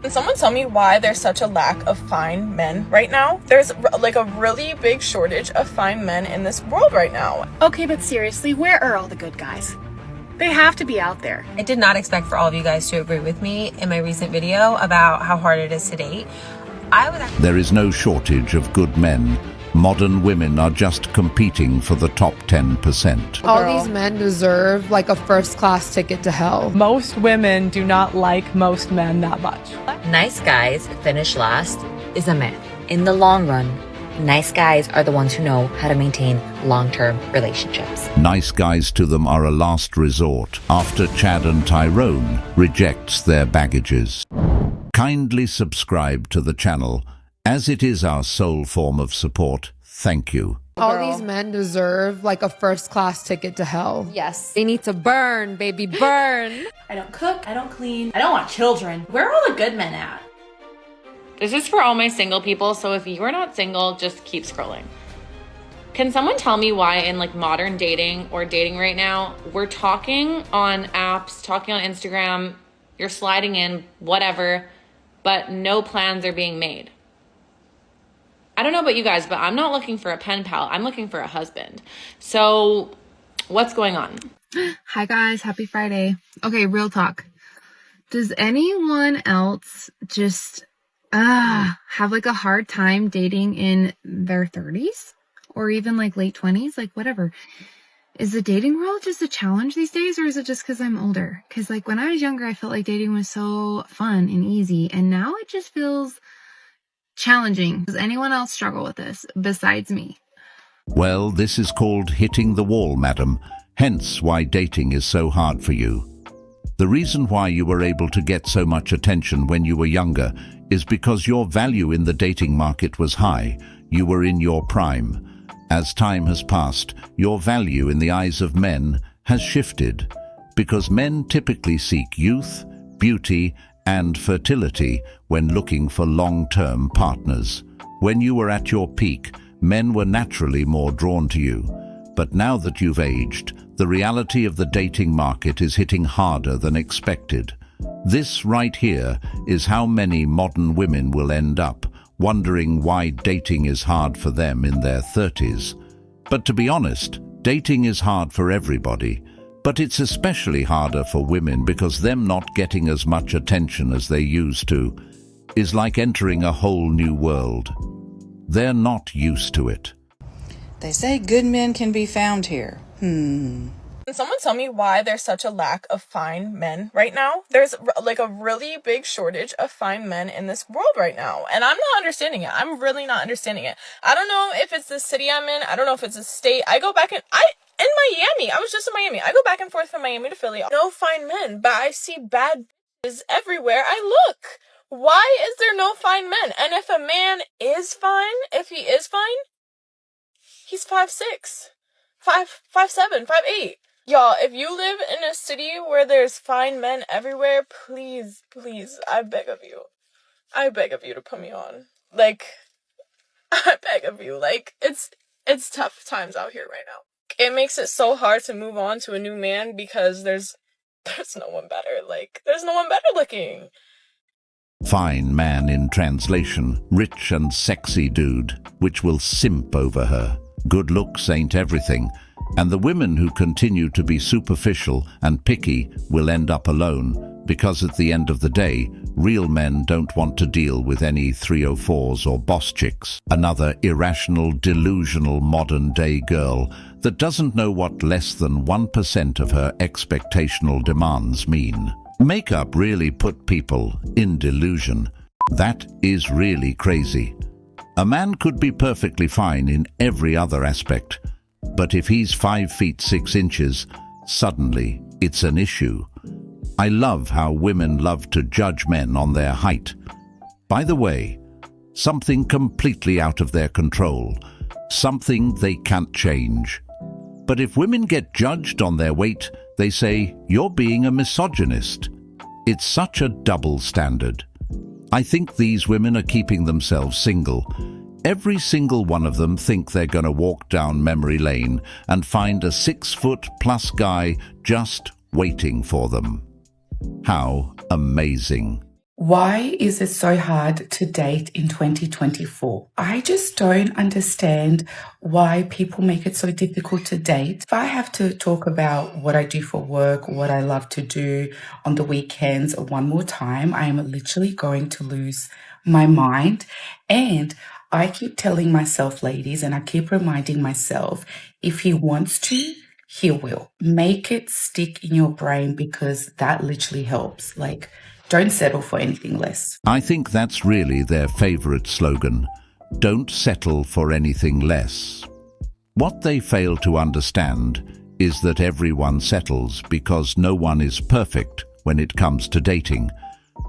Can someone tell me why there's such a lack of fine men right now? There's like a really big shortage of fine men in this world right now. Okay, but seriously, where are all the good guys? They have to be out there. I did not expect for all of you guys to agree with me in my recent video about how hard it is to date. There is no shortage of good men. Modern women are just competing for the top 10%. All these men deserve like a first-class ticket to hell. Most women do not like most men that much. Nice guys finish last is a myth. In the long run, nice guys are the ones who know how to maintain long-term relationships. Nice guys to them are a last resort after Chad and Tyrone rejects their baggages. Kindly subscribe to the channel, as it is our sole form of support. Thank you. All these men deserve like a first-class ticket to hell. Yes. They need to burn, baby, burn. I don't cook, I don't clean, I don't want children. Where are all the good men at? This is for all my single people, so if you are not single, just keep scrolling. Can someone tell me why in like modern dating or dating right now, we're talking on apps, talking on Instagram, you're sliding in, whatever, but no plans are being made? I don't know about you guys, but I'm not looking for a pen pal. I'm looking for a husband. So what's going on? Hi guys, happy Friday. Okay, real talk. Does anyone else just have like a hard time dating in their 30s or even like late 20s, like whatever? Is the dating world just a challenge these days, or is it just because I'm older? Because like when I was younger, I felt like dating was so fun and easy, and now it just feels challenging. Does anyone else struggle with this besides me? Well, this is called hitting the wall, madam, hence why dating is so hard for you. The reason why you were able to get so much attention when you were younger is because your value in the dating market was high. You were in your prime. As time has passed, your value in the eyes of men has shifted, because men typically seek youth, beauty, and fertility when looking for long-term partners. When you were at your peak, men were naturally more drawn to you. But now that you've aged, the reality of the dating market is hitting harder than expected. This right here is how many modern women will end up wondering why dating is hard for them in their 30s. But to be honest, dating is hard for everybody. But it's especially harder for women because them not getting as much attention as they used to is like entering a whole new world. They're not used to it. They say good men can be found here. Can someone tell me why there's such a lack of fine men right now? There's like a really big shortage of fine men in this world right now. And I'm not understanding it. I'm really not understanding it. I don't know if it's the city I'm in. I don't know if it's a state. I go back in Miami. I was just in Miami. I go back and forth from Miami to Philly. No fine men, but I see bad bitches everywhere I look. Why is there no fine men? And if a man is fine, if he is fine, he's 5'6", 5'7", 5'8". Y'all, if you live in a city where there's fine men everywhere, please, please, I beg of you to put me on. Like, I beg of you. Like, it's tough times out here right now. It makes it so hard to move on to a new man because there's no one better. Like, there's no one better looking. Fine man in translation, rich and sexy dude, which will simp over her. Good looks ain't everything, and the women who continue to be superficial and picky will end up alone, because at the end of the day, real men don't want to deal with any 304s or boss chicks. Another irrational, delusional modern-day girl that doesn't know what less than 1% of her expectational demands mean. Makeup really put people in delusion. That is really crazy. A man could be perfectly fine in every other aspect, but if he's 5 feet 6 inches, suddenly it's an issue. I love how women love to judge men on their height. By the way, something completely out of their control, something they can't change. But if women get judged on their weight, they say, "You're being a misogynist." It's such a double standard. I think these women are keeping themselves single. Every single one of them think they're gonna walk down memory lane and find a 6-foot-plus guy just waiting for them. How amazing. Why is it so hard to date in 2024? I just don't understand why people make it so difficult to date. If I have to talk about what I do for work, what I love to do on the weekends one more time, I am literally going to lose my mind. And I keep telling myself, ladies, and I keep reminding myself, if he wants to, he will. Make it stick in your brain because that literally helps. Like, don't settle for anything less. I think that's really their favorite slogan. Don't settle for anything less. What they fail to understand is that everyone settles because no one is perfect when it comes to dating.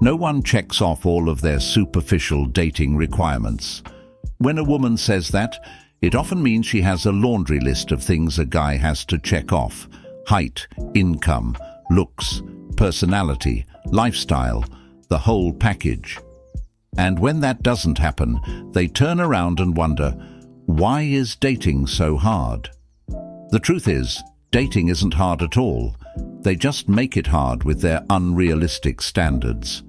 No one checks off all of their superficial dating requirements. When a woman says that, it often means she has a laundry list of things a guy has to check off: height, income, looks, personality, lifestyle, the whole package. And when that doesn't happen, they turn around and wonder, why is dating so hard? The truth is, dating isn't hard at all. They just make it hard with their unrealistic standards.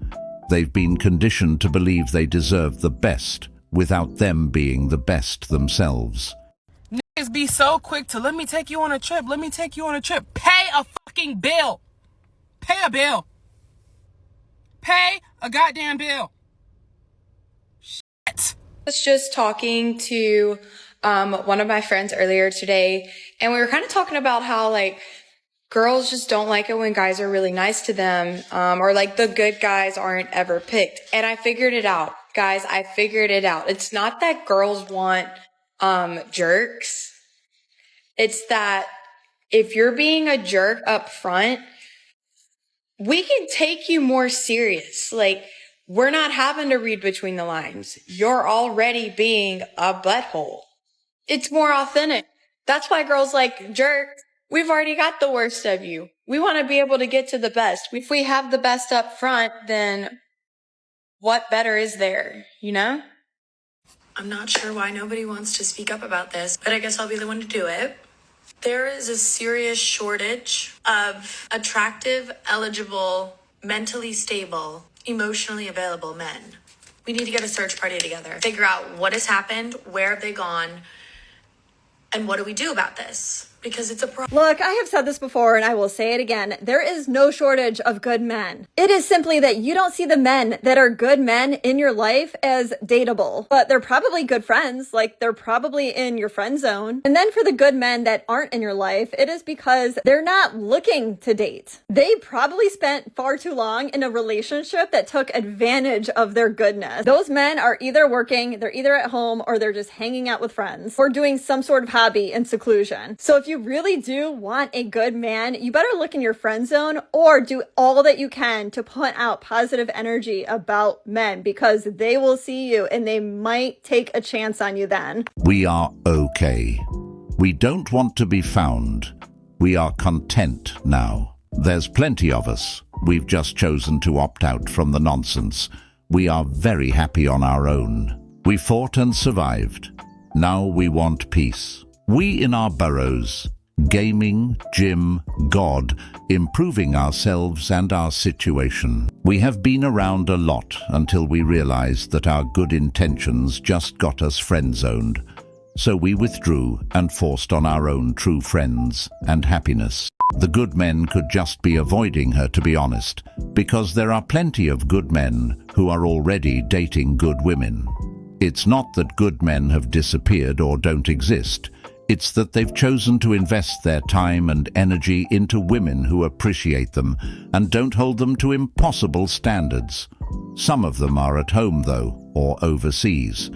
They've been conditioned to believe they deserve the best without them being the best themselves. Niggas be so quick to let me take you on a trip. Let me take you on a trip. Pay a fucking bill. Pay a bill. Pay a goddamn bill. Shit. I was just talking to one of my friends earlier today, and we were kind of talking about how like girls just don't like it when guys are really nice to them, or like the good guys aren't ever picked. And I figured it out, guys. I figured it out. It's not that girls want jerks. It's that if you're being a jerk up front, we can take you more serious. Like, we're not having to read between the lines. You're already being a butthole. It's more authentic. That's why girls like jerks. We've already got the worst of you. We want to be able to get to the best. If we have the best up front, then what better is there, you know? I'm not sure why nobody wants to speak up about this, but I guess I'll be the one to do it. There is a serious shortage of attractive, eligible, mentally stable, emotionally available men. We need to get a search party together, figure out what has happened, where have they gone, and what do we do about this? Because it's a problem. Look, I have said this before and I will say it again. There is no shortage of good men. It is simply that you don't see the men that are good men in your life as dateable. But they're probably good friends. Like, they're probably in your friend zone. And then for the good men that aren't in your life, it is because they're not looking to date. They probably spent far too long in a relationship that took advantage of their goodness. Those men are either working, they're either at home, or they're just hanging out with friends, or doing some sort of hobby in seclusion. So if you really do want a good man, you better look in your friend zone or do all that you can to put out positive energy about men, because they will see you and they might take a chance on you then. We are okay. We don't want to be found. We are content now. There's plenty of us. We've just chosen to opt out from the nonsense. We are very happy on our own. We fought and survived. Now we want peace. We in our burrows, gaming, gym, God, improving ourselves and our situation. We have been around a lot until we realized that our good intentions just got us friend-zoned. So we withdrew and forced on our own true friends and happiness. The good men could just be avoiding her, to be honest, because there are plenty of good men who are already dating good women. It's not that good men have disappeared or don't exist. It's that they've chosen to invest their time and energy into women who appreciate them and don't hold them to impossible standards. Some of them are at home, though, or overseas.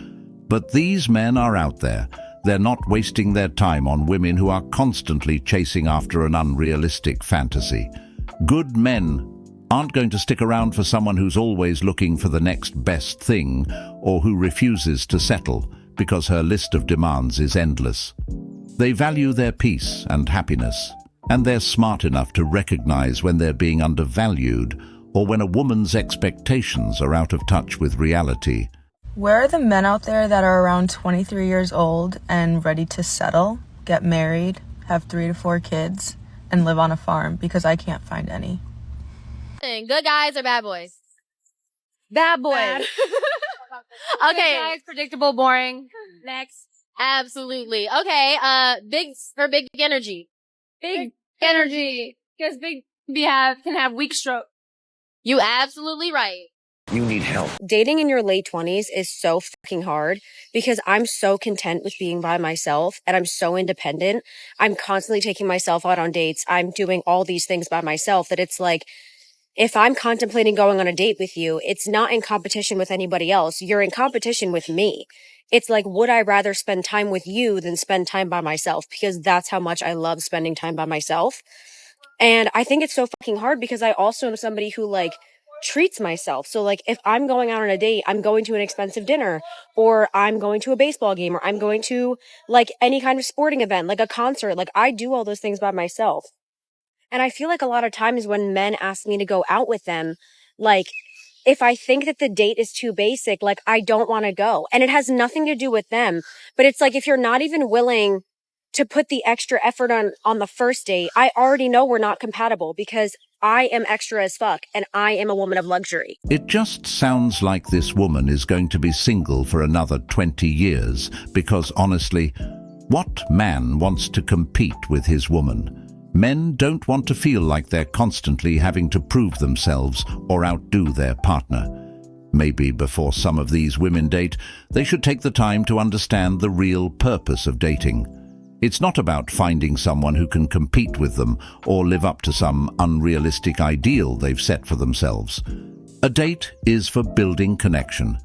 But these men are out there. They're not wasting their time on women who are constantly chasing after an unrealistic fantasy. Good men aren't going to stick around for someone who's always looking for the next best thing or who refuses to settle because her list of demands is endless. They value their peace and happiness, and they're smart enough to recognize when they're being undervalued or when a woman's expectations are out of touch with reality. Where are the men out there that are around 23 years old and ready to settle, get married, have 3 to 4 kids, and live on a farm? Because I can't find any. Good guys or bad boys? Bad boys. Bad. Okay. Guys, predictable, boring. Next. Absolutely. Okay. Big energy. Big energy. Because big can have weak stroke. You absolutely right. You need help. Dating in your late 20s is so fucking hard because I'm so content with being by myself and I'm so independent. I'm constantly taking myself out on dates. I'm doing all these things by myself that it's like, if I'm contemplating going on a date with you, it's not in competition with anybody else. You're in competition with me. It's like, would I rather spend time with you than spend time by myself? Because that's how much I love spending time by myself. And I think it's so fucking hard because I also am somebody who like treats myself. So like if I'm going out on a date, I'm going to an expensive dinner or I'm going to a baseball game or I'm going to like any kind of sporting event, like a concert, like I do all those things by myself. And I feel like a lot of times when men ask me to go out with them, like if I think that the date is too basic, like I don't want to go. And it has nothing to do with them. But it's like if you're not even willing to put the extra effort on the first date, I already know we're not compatible because I am extra as fuck and I am a woman of luxury. It just sounds like this woman is going to be single for another 20 years because honestly, what man wants to compete with his woman? Men don't want to feel like they're constantly having to prove themselves or outdo their partner. Maybe before some of these women date, they should take the time to understand the real purpose of dating. It's not about finding someone who can compete with them or live up to some unrealistic ideal they've set for themselves. A date is for building connection.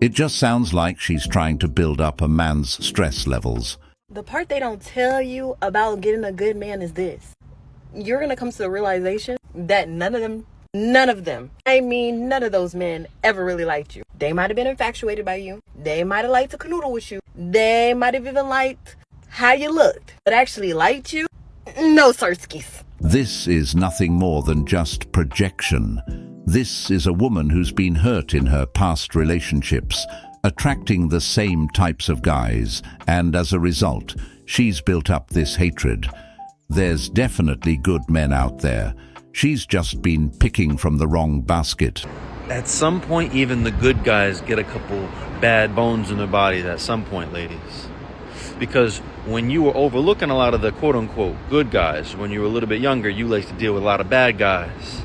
It just sounds like she's trying to build up a man's stress levels. The part they don't tell you about getting a good man is this. You're going to come to the realization that none of them, I mean none of those men ever really liked you. They might have been infatuated by you. They might have liked to canoodle with you. They might have even liked how you looked, but actually liked you? No, sirskis. This is nothing more than just projection. This is a woman who's been hurt in her past relationships, attracting the same types of guys, and as a result, she's built up this hatred. There's definitely good men out there. She's just been picking from the wrong basket. At some point, even the good guys get a couple bad bones in their bodies at some point, ladies. Because when you were overlooking a lot of the quote-unquote good guys, when you were a little bit younger, you like to deal with a lot of bad guys.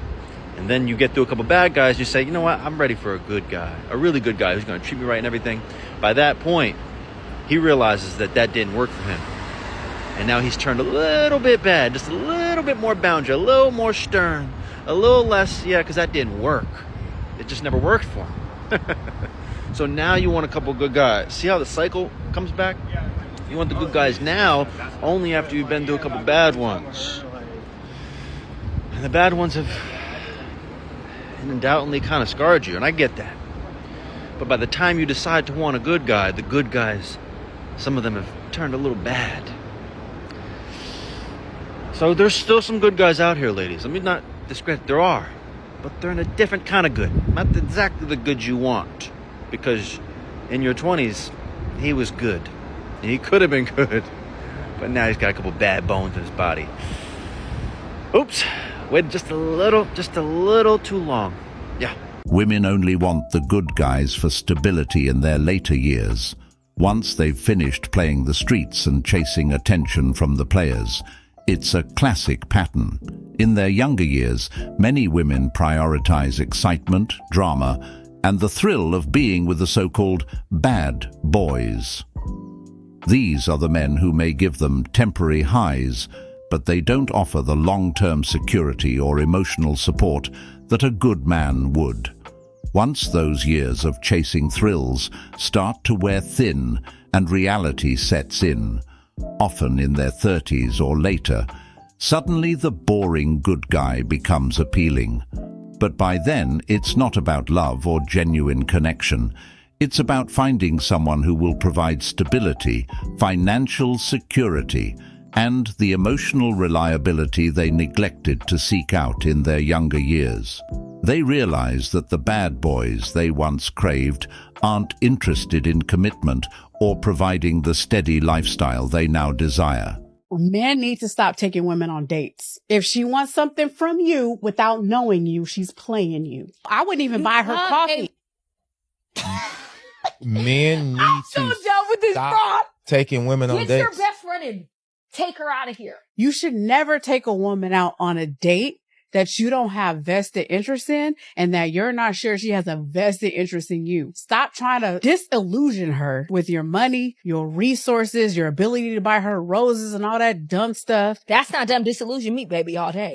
And then you get through a couple bad guys, you say, you know what, I'm ready for a good guy, a really good guy who's going to treat me right and everything. By that point, he realizes that that didn't work for him. And now he's turned a little bit bad, just a little bit more boundary, a little more stern, a little less, because that didn't work. It just never worked for him. So now you want a couple good guys. See how the cycle comes back? You want the good guys now, only after you've been through a couple bad ones. And the bad ones have undoubtedly kind of scarred you, and I get that. But by the time you decide to want a good guy, the good guys, some of them have turned a little bad. So there's still some good guys out here, ladies. Let me not discredit, there are. But they're in a different kind of good. Not exactly the good you want. Because in your 20s, he was good. He could have been good, but now he's got a couple bad bones in his body. Oops, waited just a little too long. Yeah. Women only want the good guys for stability in their later years. Once they've finished playing the streets and chasing attention from the players, it's a classic pattern. In their younger years, many women prioritize excitement, drama, and the thrill of being with the so-called bad boys. These are the men who may give them temporary highs, but they don't offer the long-term security or emotional support that a good man would. Once those years of chasing thrills start to wear thin and reality sets in, often in their 30s or later, suddenly the boring good guy becomes appealing. But by then, it's not about love or genuine connection. It's about finding someone who will provide stability, financial security, and the emotional reliability they neglected to seek out in their younger years. They realize that the bad boys they once craved aren't interested in commitment or providing the steady lifestyle they now desire. Men need to stop taking women on dates. If she wants something from you without knowing you, she's playing you. I wouldn't even buy her coffee. Men need So to done with this stop fraud. taking women on Get dates. your best friend and take her out of here. You should never take a woman out on a date that you don't have vested interest in and that you're not sure she has a vested interest in you. Stop trying to disillusion her with your money, your resources, your ability to buy her roses and all that dumb stuff. That's not dumb. Disillusion me, baby, all day.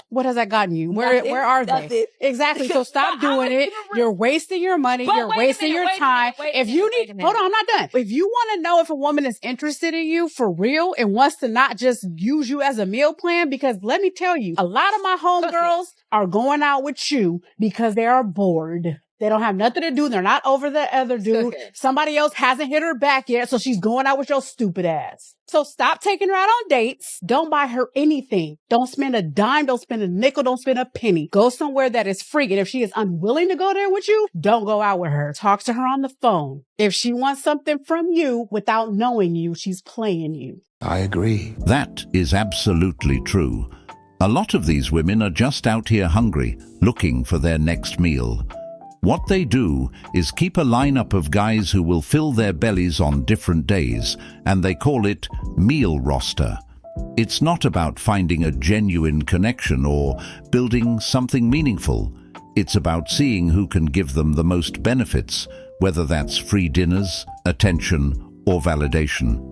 What has that gotten you? Nothing. Where are Nothing. they? Exactly. So stop doing it. You're wasting your money. But You're wait a wasting minute, your wait a time. minute, wait a If you minute, need, hold on, I'm not done. If you want to know if a woman is interested in you for real and wants to not just use you as a meal plan, because let me tell you, a lot of my homegirls are going out with you because they are bored. They don't have nothing to do. They're not over the other dude. Somebody else hasn't hit her back yet, so she's going out with your stupid ass. So stop taking her out on dates. Don't buy her anything. Don't spend a dime. Don't spend a nickel. Don't spend a penny. Go somewhere that is free. And if she is unwilling to go there with you, don't go out with her. Talk to her on the phone. If she wants something from you without knowing you, she's playing you. I agree. That is absolutely true. A lot of these women are just out here hungry, looking for their next meal. What they do is keep a lineup of guys who will fill their bellies on different days, and they call it meal roster. It's not about finding a genuine connection or building something meaningful. It's about seeing who can give them the most benefits, whether that's free dinners, attention, or validation.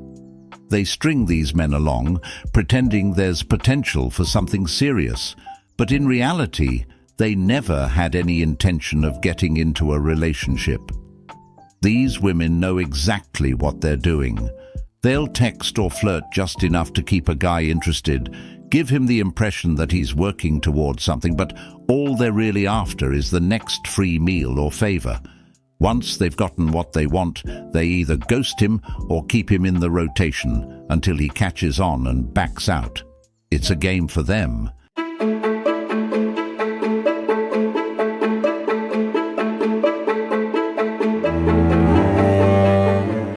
They string these men along, pretending there's potential for something serious, but in reality, they never had any intention of getting into a relationship. These women know exactly what they're doing. They'll text or flirt just enough to keep a guy interested, give him the impression that he's working towards something, but all they're really after is the next free meal or favor. Once they've gotten what they want, they either ghost him or keep him in the rotation until he catches on and backs out. It's a game for them,